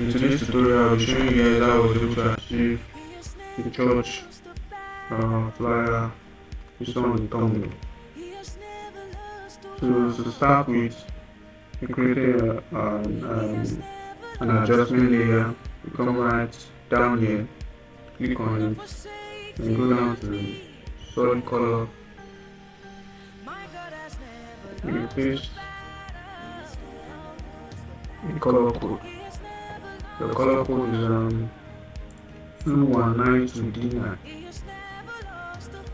In today's tutorial, I'll be showing you guys how I was able to achieve the church flyer you saw on the thumbnail. So to start with, you created an adjustment layer. You come right down here, click on it, and go down to solid color. You paste the color code. The color code is 2192D9.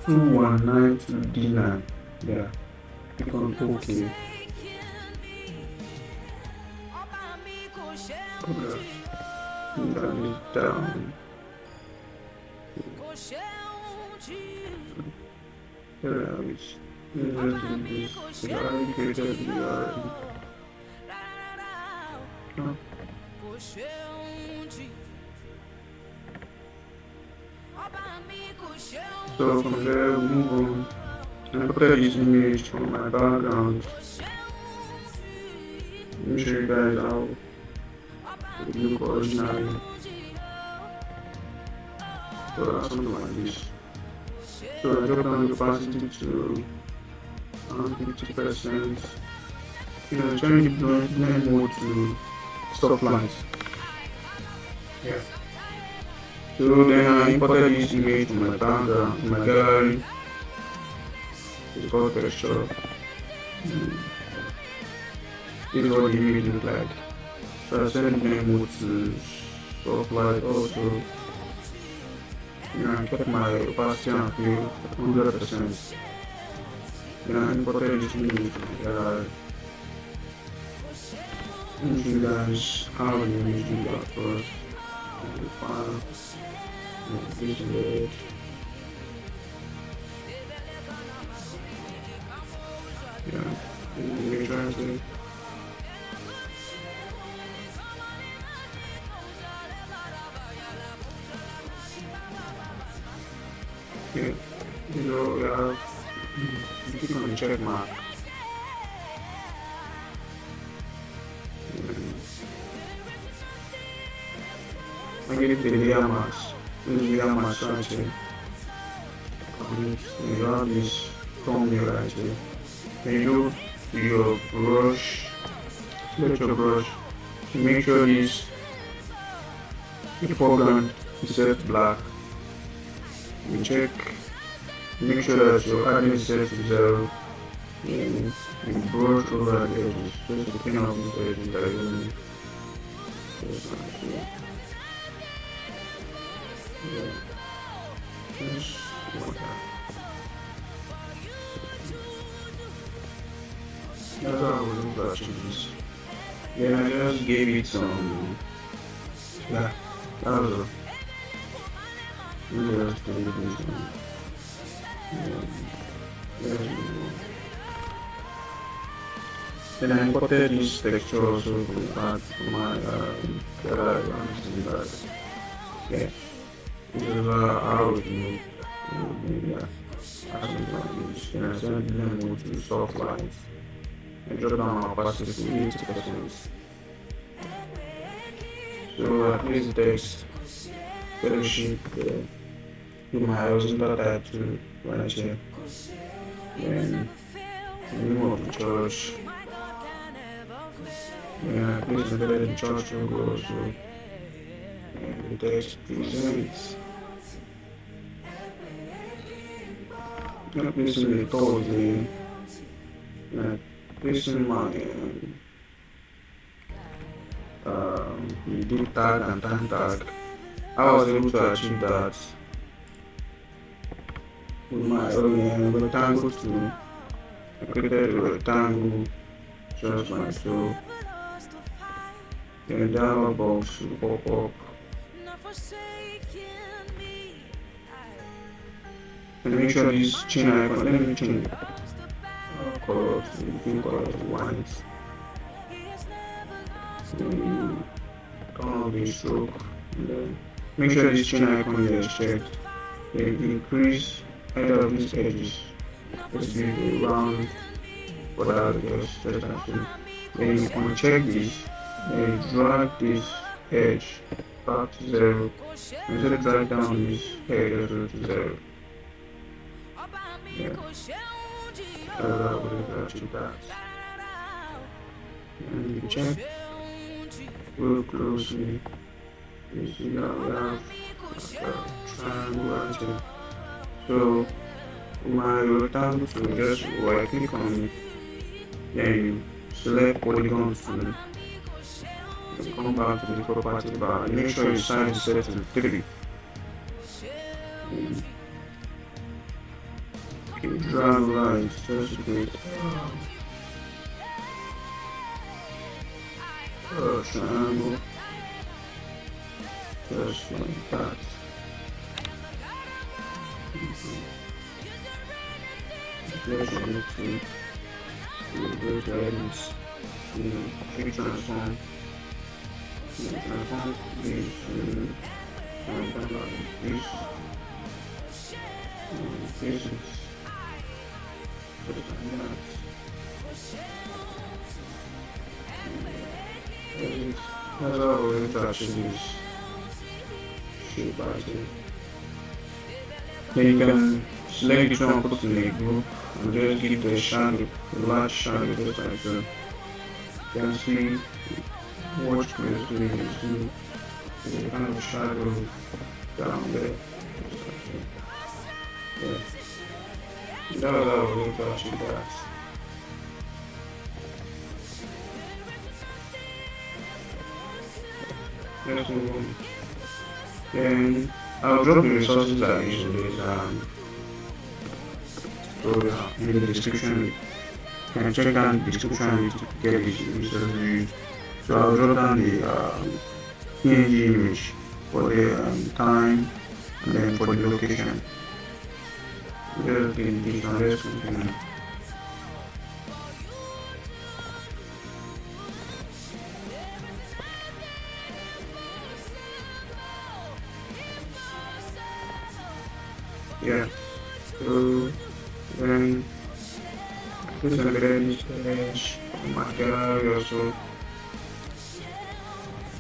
2192D9. Yeah. Click on OK. That is down. There it is. This already created the URL. No. So from there we move on. I put this image from my background. Let me show you guys how it look originally. So that's something like this. So I drop down the opacity to 50%. You know, change the blend mode to soft lines. Yeah. So then I imported this image from my background, from my gallery. It's called texture. This is what the image looks like. So I set the blend mode to soft light also. You know, I kept my opacity and fill 100%. Then I imported this image from my gallery. Let me show you guys how the image looks like first. The file. This red. Yeah, let translate. Yeah, you know, you click on the check mark. I get the layer mask. This layer mask right here. You have this thumbnail right here. Then you do your brush. Select your brush. Make sure the foreground is set black. You check. Make sure that your adding is set to 0. And you brush over the edges. Just to clean up these edges that you need. Yeah. Just like that. That's how I was able to achieve this. Then I just gave it some. Yeah, that was all. Just gave it some. Then I imported this texture also from my gallery. Yeah. This is how it moved. Yeah. Then I sent them to soft lines. I drop down my opacity to 80%. So I place the text, fellowship, in my horizontal title right here. Then the name of the church. Yeah, I place the church logo also. And the text presents. I'm placing the Thursday. Placing my the tag and time tag. I was able to achieve that with my rectangle tool. I created a rectangle just like so. Then a dialog box will pop up. And make sure this chain icon, let me change color to green color to white. Then turn on the stroke. And then make sure this chain icon here is checked. Then increase either of these edges. Let's do a round for that, just like so. Then you uncheck this, then you drag this edge back to 0. Instead of drag down this edge also to 0. Yeah. That will achieve that. And you check real closely. You see that we have a triangle and shape. So my rectangle tool, just right click on it, then you select polygon tool. Come back to the property bar and make sure your size is set to 3. Okay, drag lines just to create a triangle just like that. Let's move to those items. Tree transform. Transform this this is that's how we're touching this shape item. Then you can select which one put in the group and just give the shadow, the large shadow just like that. You can see watch closely, you see the kind of shadow down there. Yeah. That's how we're going to achieve that. Let's move on. Then I'll drop the resources I use in this in the description. You can check down the description to get these resources used. So I'll drop down the PNG image for the time and then for the location. Just get this one, let's continue. Yeah, so then this is this page on my gallery also.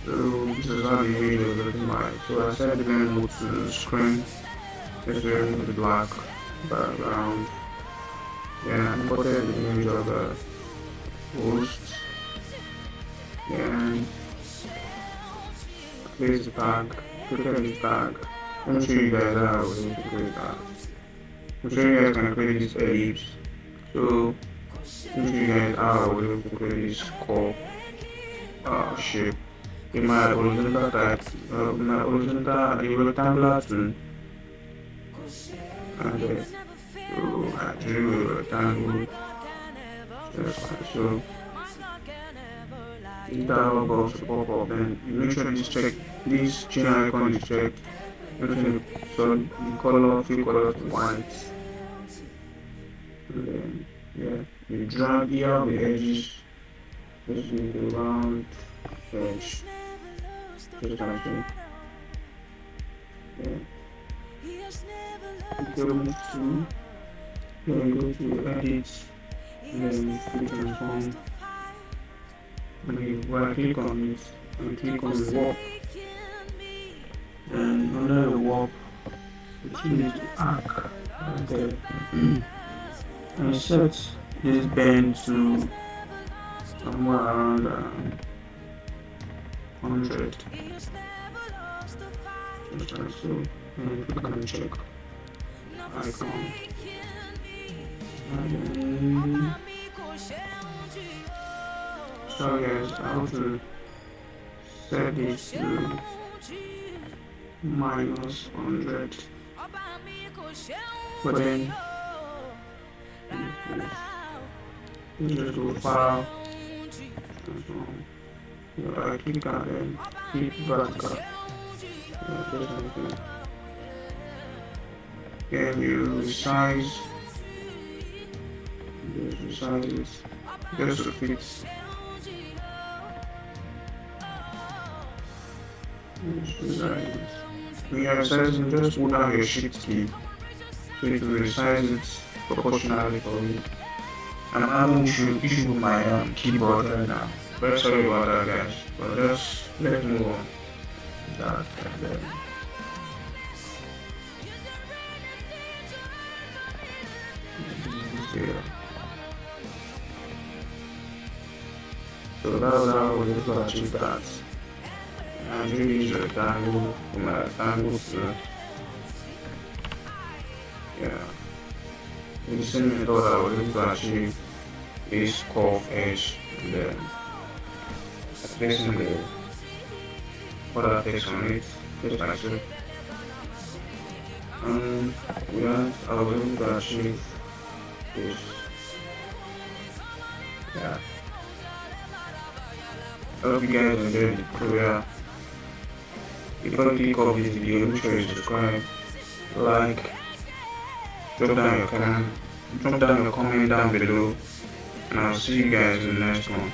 So this is how the image is looking like. So I set the blend mode to screen. Let's remove the black background. Yeah, I imported the image of the host. And place the tag, click on this tag. Let me show you guys how we're going to create that. I'm sure you guys can create this ellipse. So let me show you guys how we're going to create this core shape. In my horizontal type, my horizontal rectangular tool, and so I drew a rectangle. So this dialog box will pop up, then you make sure this chain icon is checked. So the color, fill color to white. And then, yeah, you drag here the edges, just make the round edge, just like that. Yeah. Go to, then go to edit, and then click transform, and you right click on it, and click on warp. Then under the warp, you need to arc right there. And set this bend to somewhere around 100. Just like so. And click on check icon. And then so guys, how to set this to minus 100. But then just go file, transform. I click on them, click vertical. Just like that. Then you resize, just resize it, just to fit. Just resize it. When you are resizing, just hold down your shift key so it will resize it proportionally for you. I'm having issue with my keyboard right now. Very sorry about that, guys. But let's move on. that, and then yeah. So that was how I was able to achieve that. And really use a rectangle from a rectangle to, yeah. In the same method, I was able to achieve this curve edge, and then placing the other text on it, just like so. And yeah, I was able to achieve this. Yeah. I hope you guys enjoyed the tutorial. If you pick up this video, make sure you subscribe, like, drop down your comment down below, and I'll see you guys in the next one.